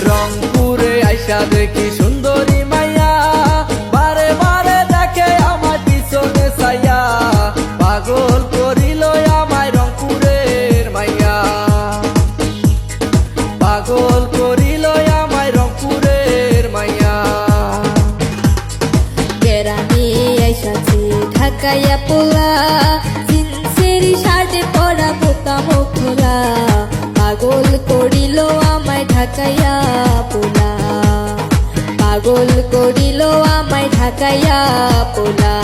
রংপুরে আইসা দেখি সুন্দরী মাইয়া, বারে বারে দেখে আমার পিছনে ছাইয়া, পাগল করিল আমায় রংপুরের মাইয়া, পাগল করিল আমায় রংপুরের মাইয়া। বেড়ানি আইসাছি ঢাকাইয়া পোলা, জিন্সের শার্টে পরা বোতা মুখ খোলা, পাগল করিল আমায় ঢাকাইয়া পোলা, পাগল করিল আমায় ঢাকাইয়া পোলা।